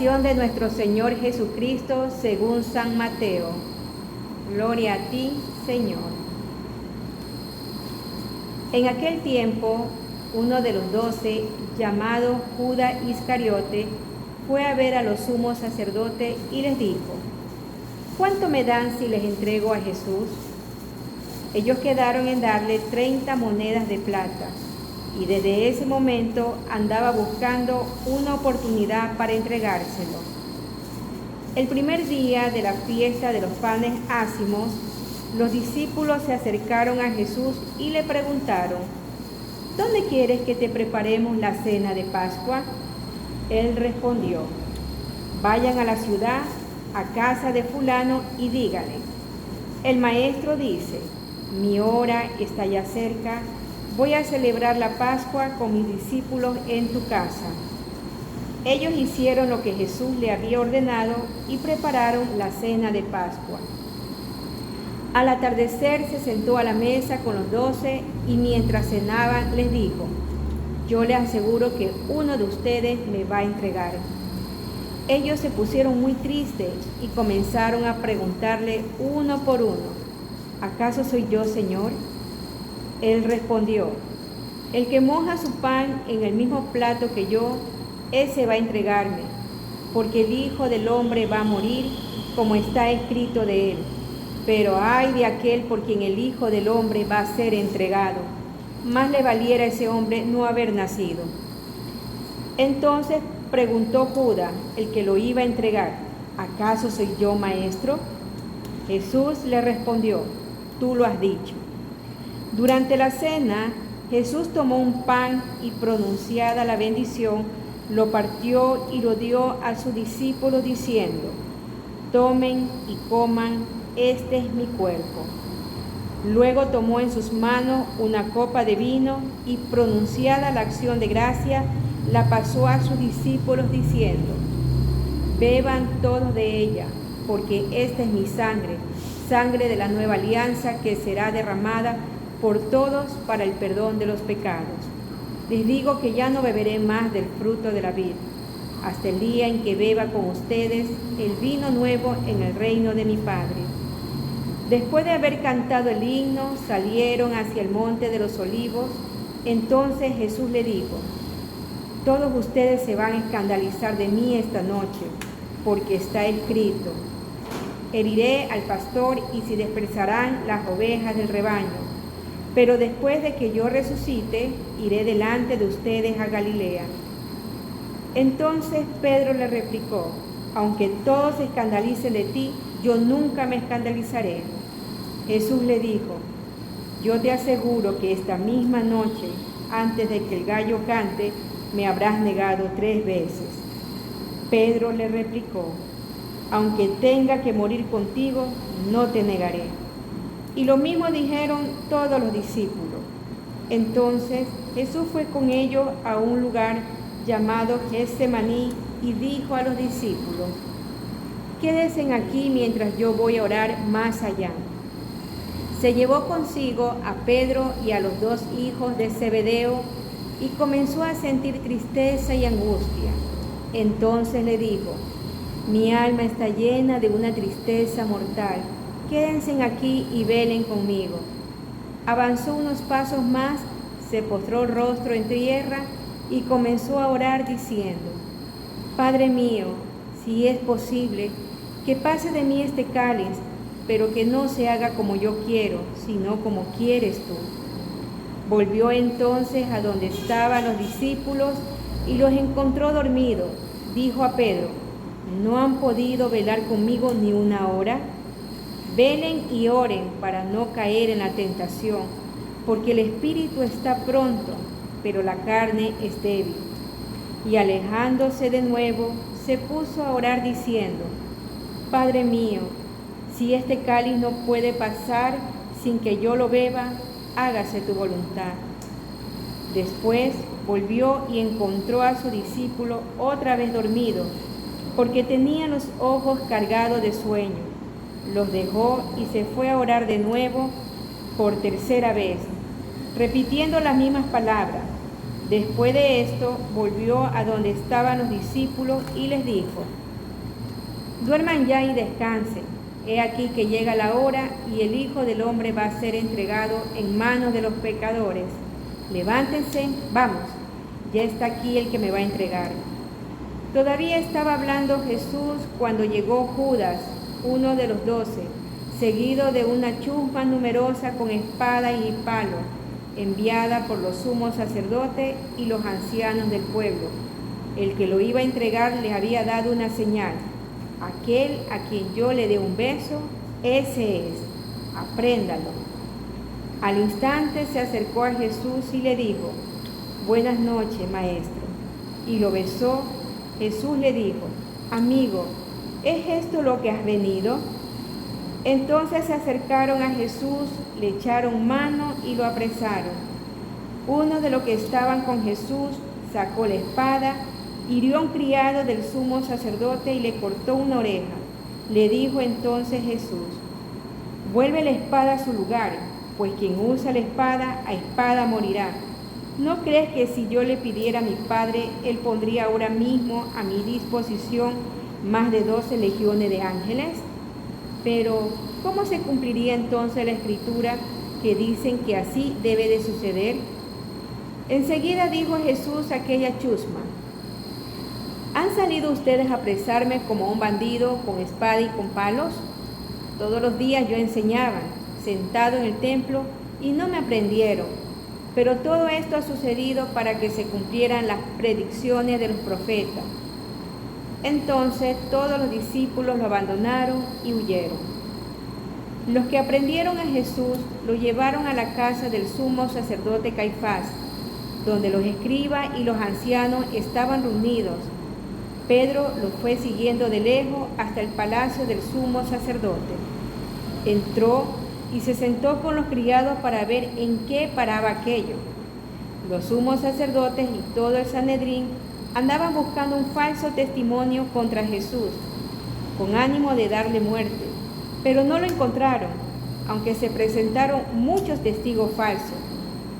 Pasión de nuestro Señor Jesucristo según San Mateo. Gloria a ti, Señor. En aquel tiempo, uno de los 12, llamado Judas Iscariote, fue a ver a los sumos sacerdotes y les dijo: ¿cuánto me dan si les entrego a Jesús? Ellos quedaron en darle 30 monedas de plata, y desde ese momento andaba buscando una oportunidad para entregárselo. El primer día de la fiesta de los panes ácimos, los discípulos se acercaron a Jesús y le preguntaron: ¿dónde quieres que te preparemos la cena de Pascua? Él respondió: vayan a la ciudad, a casa de fulano, y díganle: el maestro dice, mi hora está ya cerca, voy a celebrar la Pascua con mis discípulos en tu casa. Ellos hicieron lo que Jesús le había ordenado y prepararon la cena de Pascua. Al atardecer se sentó a la mesa con los 12 y mientras cenaban les dijo: yo les aseguro que uno de ustedes me va a entregar. Ellos se pusieron muy tristes y comenzaron a preguntarle uno por uno: ¿acaso soy yo, Señor? Él respondió: el que moja su pan en el mismo plato que yo, ese va a entregarme, porque el Hijo del Hombre va a morir, como está escrito de él. Pero ay de aquel por quien el Hijo del Hombre va a ser entregado. Más le valiera a ese hombre no haber nacido. Entonces preguntó Judas, el que lo iba a entregar: ¿acaso soy yo, maestro? Jesús le respondió: tú lo has dicho. Durante la cena, Jesús tomó un pan y, pronunciada la bendición, lo partió y lo dio a sus discípulos diciendo: tomen y coman, este es mi cuerpo. Luego tomó en sus manos una copa de vino y, pronunciada la acción de gracia, la pasó a sus discípulos diciendo: beban todos de ella, porque esta es mi sangre, sangre de la nueva alianza que será derramada por todos para el perdón de los pecados. Les digo que ya no beberé más del fruto de la vid, hasta el día en que beba con ustedes el vino nuevo en el reino de mi Padre. Después de haber cantado el himno, salieron hacia el monte de los olivos. Entonces Jesús le dijo: todos ustedes se van a escandalizar de mí esta noche, porque está escrito: heriré al pastor y se dispersarán las ovejas del rebaño. Pero después de que yo resucite, iré delante de ustedes a Galilea. Entonces Pedro le replicó: aunque todos se escandalicen de ti, yo nunca me escandalizaré. Jesús le dijo: yo te aseguro que esta misma noche, antes de que el gallo cante, me habrás negado 3 veces. Pedro le replicó: aunque tenga que morir contigo, no te negaré. Y lo mismo dijeron todos los discípulos. Entonces Jesús fue con ellos a un lugar llamado Getsemaní y dijo a los discípulos: quédense aquí mientras yo voy a orar más allá. Se llevó consigo a Pedro y a los 2 hijos de Zebedeo y comenzó a sentir tristeza y angustia. Entonces le dijo: mi alma está llena de una tristeza mortal. Quédense aquí y velen conmigo. Avanzó unos pasos más, se postró rostro en tierra y comenzó a orar diciendo: Padre mío, si es posible, que pase de mí este cáliz, pero que no se haga como yo quiero, sino como quieres tú. Volvió entonces a donde estaban los discípulos y los encontró dormidos. Dijo a Pedro: ¿no han podido velar conmigo ni una hora? Velen y oren para no caer en la tentación, porque el espíritu está pronto, pero la carne es débil. Y alejándose de nuevo, se puso a orar diciendo: Padre mío, si este cáliz no puede pasar sin que yo lo beba, hágase tu voluntad. Después volvió y encontró a su discípulo otra vez dormido, porque tenía los ojos cargados de sueño. Los dejó y se fue a orar de nuevo por tercera vez, repitiendo las mismas palabras. Después de esto, volvió a donde estaban los discípulos y les dijo: duerman ya y descansen. He aquí que llega la hora y el Hijo del Hombre va a ser entregado en manos de los pecadores. Levántense, vamos, ya está aquí el que me va a entregar. Todavía estaba hablando Jesús cuando llegó Judas, uno de los 12, seguido de una chusma numerosa con espada y palo, enviada por los sumos sacerdotes y los ancianos del pueblo. El que lo iba a entregar le había dado una señal: aquel a quien yo le dé un beso, ese es, apréndalo. Al instante se acercó a Jesús y le dijo: buenas noches, maestro. Y lo besó. Jesús le dijo: amigo, ¿es esto lo que has venido? Entonces se acercaron a Jesús, le echaron mano y lo apresaron. Uno de los que estaban con Jesús sacó la espada, hirió a un criado del sumo sacerdote y le cortó una oreja. Le dijo entonces Jesús: vuelve la espada a su lugar, pues quien usa la espada, a espada morirá. ¿No crees que si yo le pidiera a mi Padre, Él pondría ahora mismo a mi disposición más de 12 legiones de ángeles? Pero, ¿cómo se cumpliría entonces la Escritura que dicen que así debe de suceder? Enseguida dijo Jesús a aquella chusma: ¿han salido ustedes a apresarme como un bandido con espada y con palos? Todos los días yo enseñaba, sentado en el templo, y no me aprendieron. Pero todo esto ha sucedido para que se cumplieran las predicciones de los profetas. Entonces todos los discípulos lo abandonaron y huyeron. Los que aprendieron a Jesús lo llevaron a la casa del sumo sacerdote Caifás, donde los escribas y los ancianos estaban reunidos. Pedro lo fue siguiendo de lejos hasta el palacio del sumo sacerdote. Entró y se sentó con los criados para ver en qué paraba aquello. Los sumos sacerdotes y todo el Sanedrín andaban buscando un falso testimonio contra Jesús, con ánimo de darle muerte, pero no lo encontraron, aunque se presentaron muchos testigos falsos.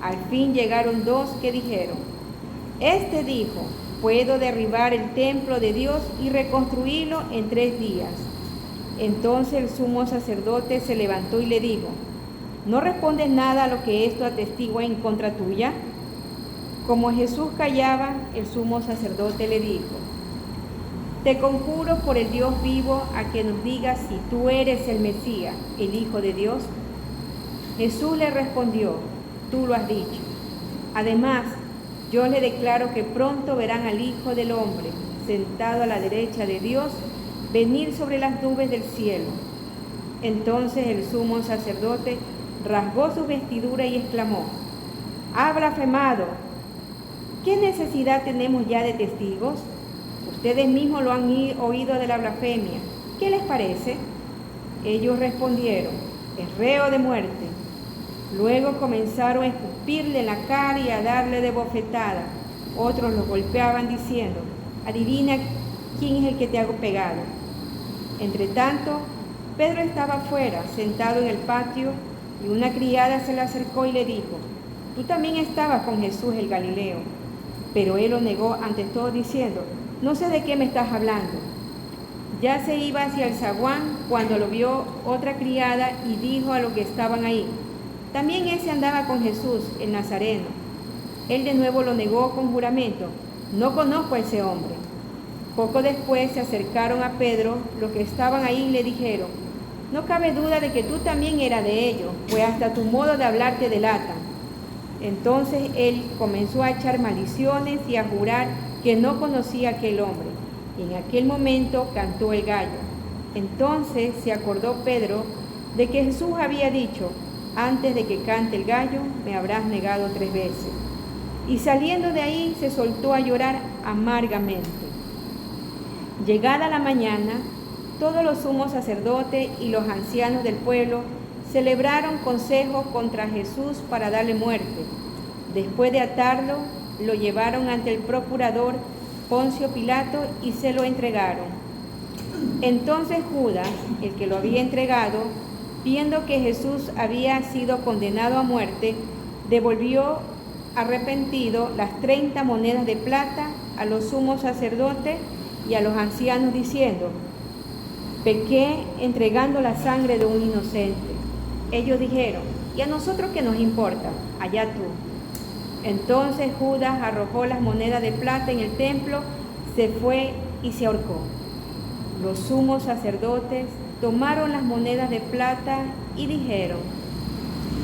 Al fin llegaron 2 que dijeron: este dijo: puedo derribar el templo de Dios y reconstruirlo en 3 días. Entonces el sumo sacerdote se levantó y le dijo: ¿no respondes nada a lo que esto atestigua en contra tuya? Como Jesús callaba, el sumo sacerdote le dijo: te conjuro por el Dios vivo a que nos digas si tú eres el Mesías, el Hijo de Dios. Jesús le respondió: tú lo has dicho. Además, yo le declaro que pronto verán al Hijo del Hombre sentado a la derecha de Dios, venir sobre las nubes del cielo. Entonces el sumo sacerdote rasgó su vestidura y exclamó: ¡ha blasfemado! ¿Qué necesidad tenemos ya de testigos? Ustedes mismos lo han oído de la blasfemia. ¿Qué les parece? Ellos respondieron: es reo de muerte. Luego comenzaron a escupirle en la cara y a darle de bofetada. Otros lo golpeaban diciendo: adivina quién es el que te ha pegado. Entretanto, Pedro estaba afuera, sentado en el patio, y una criada se le acercó y le dijo: tú también estabas con Jesús el Galileo. Pero él lo negó ante todos diciendo: no sé de qué me estás hablando. Ya se iba hacia el zaguán cuando lo vio otra criada y dijo a los que estaban ahí: también ese andaba con Jesús, el Nazareno. Él de nuevo lo negó con juramento: no conozco a ese hombre. Poco después se acercaron a Pedro los que estaban ahí y le dijeron: no cabe duda de que tú también eras de ellos, pues hasta tu modo de hablar te delata. Entonces él comenzó a echar maldiciones y a jurar que no conocía a aquel hombre. Y en aquel momento cantó el gallo. Entonces se acordó Pedro de que Jesús había dicho: antes de que cante el gallo, me habrás negado 3 veces. Y saliendo de ahí se soltó a llorar amargamente. Llegada la mañana, todos los sumos sacerdotes y los ancianos del pueblo celebraron consejo contra Jesús para darle muerte. Después de atarlo, lo llevaron ante el procurador Poncio Pilato y se lo entregaron. Entonces Judas, el que lo había entregado, viendo que Jesús había sido condenado a muerte, devolvió arrepentido las 30 monedas de plata a los sumos sacerdotes y a los ancianos, diciendo: pequé entregando la sangre de un inocente. Ellos dijeron: ¿y a nosotros qué nos importa? Allá tú. Entonces Judas arrojó las monedas de plata en el templo, se fue y se ahorcó. Los sumos sacerdotes tomaron las monedas de plata y dijeron: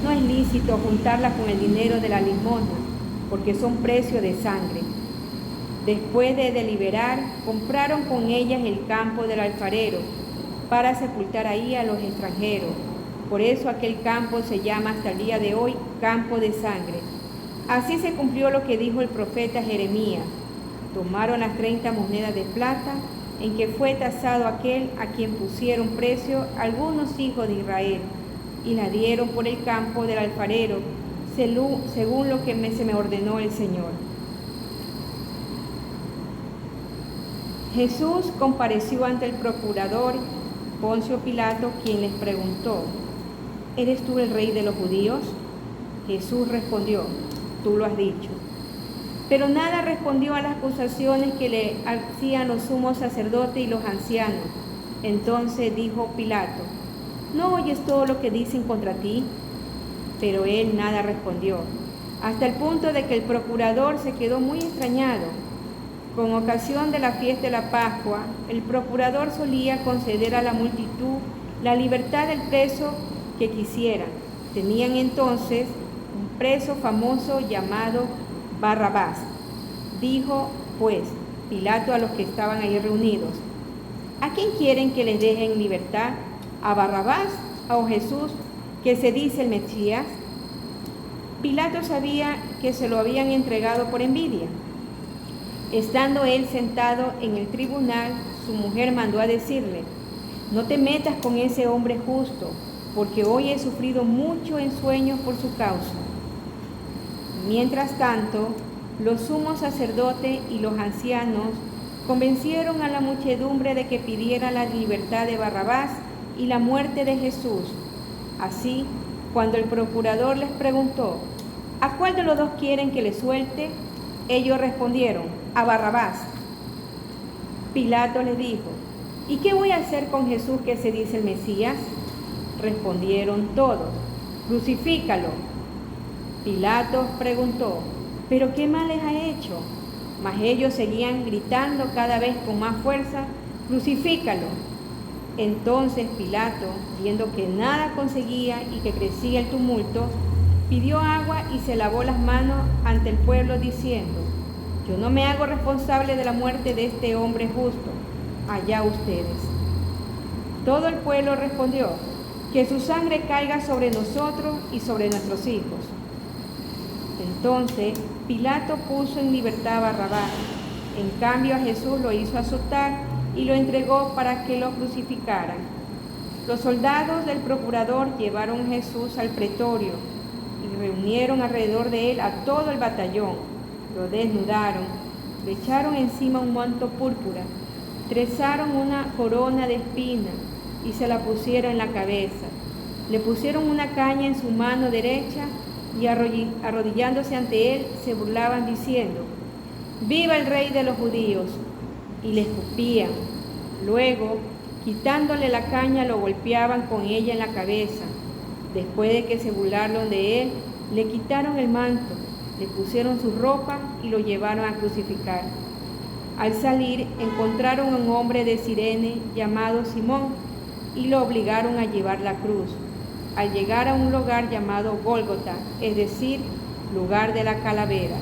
no es lícito juntarlas con el dinero de la limosna, porque son precio de sangre. Después de deliberar, compraron con ellas el campo del alfarero, para sepultar ahí a los extranjeros. Por eso aquel campo se llama hasta el día de hoy campo de sangre. Así se cumplió lo que dijo el profeta Jeremías. Tomaron las 30 monedas de plata en que fue tasado aquel a quien pusieron precio algunos hijos de Israel, y la dieron por el campo del alfarero, según lo que se me ordenó el Señor. Jesús compareció ante el procurador Poncio Pilato, quien les preguntó: ¿eres tú el rey de los judíos? Jesús respondió: tú lo has dicho. Pero nada respondió a las acusaciones que le hacían los sumos sacerdotes y los ancianos. Entonces dijo Pilato: ¿no oyes todo lo que dicen contra ti? Pero él nada respondió, hasta el punto de que el procurador se quedó muy extrañado. Con ocasión de la fiesta de la Pascua, el procurador solía conceder a la multitud la libertad del preso que quisiera. Tenían entonces un preso famoso llamado Barrabás. Dijo pues Pilato a los que estaban ahí reunidos: ¿a quién quieren que les dejen en libertad? ¿A Barrabás o Jesús, que se dice el Mesías? Pilato sabía que se lo habían entregado por envidia. Estando él sentado en el tribunal, su mujer mandó a decirle: no te metas con ese hombre justo, porque hoy he sufrido mucho en sueños por su causa. Mientras tanto, los sumos sacerdotes y los ancianos convencieron a la muchedumbre de que pidiera la libertad de Barrabás y la muerte de Jesús. Así, cuando el procurador les preguntó: ¿a cuál de los dos quieren que le suelte?, ellos respondieron: a Barrabás. Pilato les dijo: ¿y qué voy a hacer con Jesús, que se dice el Mesías? Respondieron todos: crucifícalo. Pilato preguntó: ¿pero qué mal les ha hecho? Mas ellos seguían gritando cada vez con más fuerza: crucifícalo. Entonces Pilato, viendo que nada conseguía y que crecía el tumulto, pidió agua y se lavó las manos ante el pueblo, diciendo: yo no me hago responsable de la muerte de este hombre justo, allá ustedes. Todo el pueblo respondió: que su sangre caiga sobre nosotros y sobre nuestros hijos. Entonces Pilato puso en libertad a Barrabás. En cambio a Jesús lo hizo azotar y lo entregó para que lo crucificaran. Los soldados del procurador llevaron a Jesús al pretorio y reunieron alrededor de él a todo el batallón. Lo desnudaron, le echaron encima un manto púrpura, trezaron una corona de espinas y se la pusieron en la cabeza. Le pusieron una caña en su mano derecha y arrodillándose ante él se burlaban diciendo: ¡viva el rey de los judíos! Y le escupían. Luego, quitándole la caña, lo golpeaban con ella en la cabeza. Después de que se burlaron de él, le quitaron el manto, le pusieron su ropa y lo llevaron a crucificar. Al salir, encontraron a un hombre de Cirene llamado Simón y lo obligaron a llevar la cruz. Al llegar a un lugar llamado Gólgota, es decir, lugar de la calavera,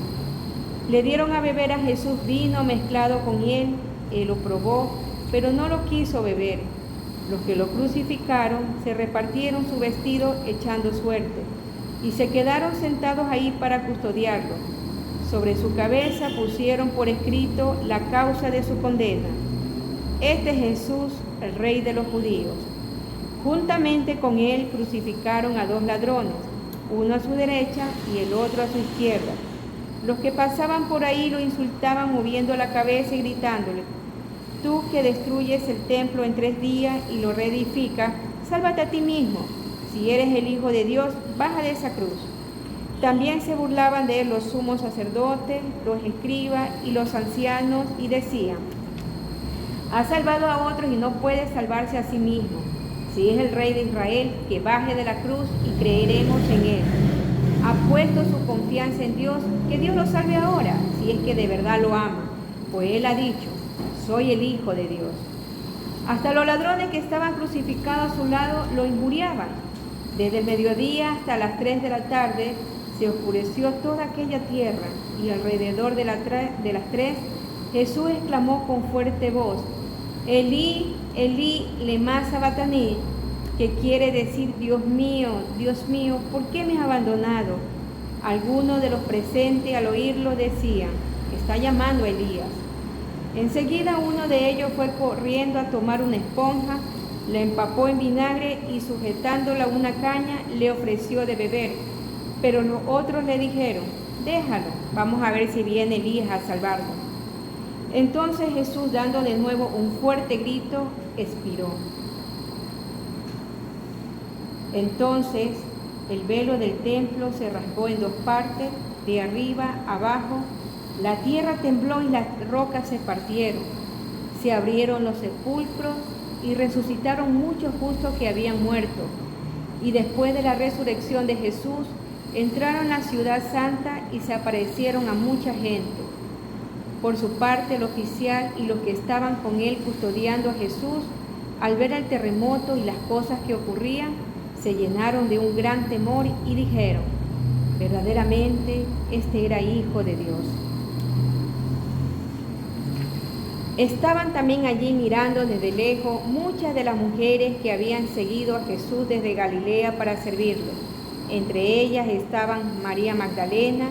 le dieron a beber a Jesús vino mezclado con hiel. Él lo probó, pero no lo quiso beber. Los que lo crucificaron se repartieron su vestido echando suerte, y se quedaron sentados ahí para custodiarlo. Sobre su cabeza pusieron por escrito la causa de su condena: este es Jesús, el rey de los judíos. Juntamente con él crucificaron a 2 ladrones, uno a su derecha y el otro a su izquierda. Los que pasaban por ahí lo insultaban moviendo la cabeza y gritándole: tú que destruyes el templo en 3 días y lo reedificas, sálvate a ti mismo. Si eres el Hijo de Dios, baja de esa cruz. También se burlaban de él los sumos sacerdotes, los escribas y los ancianos, y decían: ha salvado a otros y no puede salvarse a sí mismo. Si es el Rey de Israel, que baje de la cruz y creeremos en él. Ha puesto su confianza en Dios, que Dios lo salve ahora, si es que de verdad lo ama, pues él ha dicho: soy el Hijo de Dios. Hasta los ladrones que estaban crucificados a su lado lo injuriaban. Desde el mediodía hasta las 3 de la tarde se oscureció toda aquella tierra, y alrededor de las 3 Jesús exclamó con fuerte voz: Elí, Elí, lema sabactani, que quiere decir: Dios mío, ¿por qué me has abandonado? Algunos de los presentes al oírlo decían: está llamando a Elías. Enseguida uno de ellos fue corriendo a tomar una esponja, la empapó en vinagre y, sujetándola a una caña, le ofreció de beber. Pero los otros le dijeron: déjalo, vamos a ver si viene Elías a salvarlo. Entonces Jesús, dando de nuevo un fuerte grito, expiró. Entonces el velo del templo se rasgó en 2 partes, de arriba a abajo. La tierra tembló y las rocas se partieron. Se abrieron los sepulcros y resucitaron muchos justos que habían muerto. Y después de la resurrección de Jesús, entraron a la ciudad santa y se aparecieron a mucha gente. Por su parte, el oficial y los que estaban con él custodiando a Jesús, al ver el terremoto y las cosas que ocurrían, se llenaron de un gran temor y dijeron: verdaderamente, este era Hijo de Dios. Estaban también allí mirando desde lejos muchas de las mujeres que habían seguido a Jesús desde Galilea para servirlo. Entre ellas estaban María Magdalena,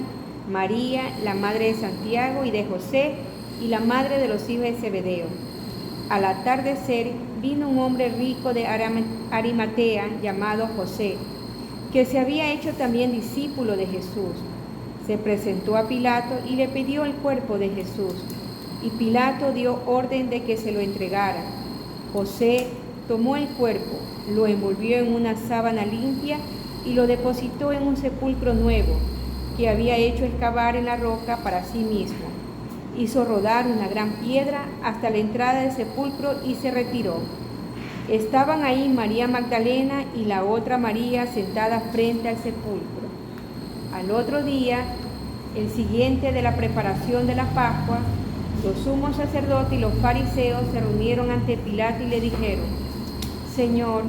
María, la madre de Santiago y de José, y la madre de los hijos de Zebedeo. Al atardecer vino un hombre rico de Arimatea llamado José, que se había hecho también discípulo de Jesús. Se presentó a Pilato y le pidió el cuerpo de Jesús, y Pilato dio orden de que se lo entregara. José tomó el cuerpo, lo envolvió en una sábana limpia y lo depositó en un sepulcro nuevo que había hecho excavar en la roca para sí mismo. Hizo rodar una gran piedra hasta la entrada del sepulcro y se retiró. Estaban ahí María Magdalena y la otra María sentadas frente al sepulcro. Al otro día, el siguiente de la preparación de la Pascua, los sumos sacerdotes y los fariseos se reunieron ante Pilato y le dijeron: Señor,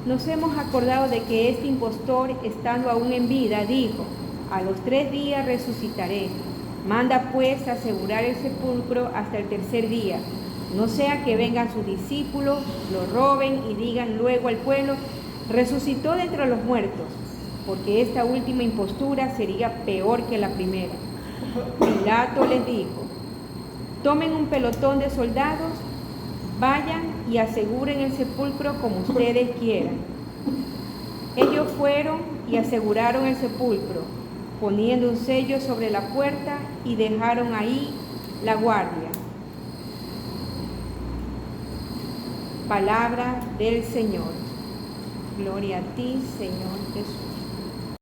nos hemos acordado de que este impostor, estando aún en vida, dijo: a los 3 días resucitaré. Manda pues asegurar el sepulcro hasta el 3er día, no sea que vengan sus discípulos, lo roben y digan luego al pueblo: resucitó de entre los muertos, porque esta última impostura sería peor que la primera. Pilato les dijo: tomen un pelotón de soldados, vayan y aseguren el sepulcro como ustedes quieran. Ellos fueron y aseguraron el sepulcro, poniendo un sello sobre la puerta, y dejaron ahí la guardia. Palabra del Señor. Gloria a ti, Señor Jesús.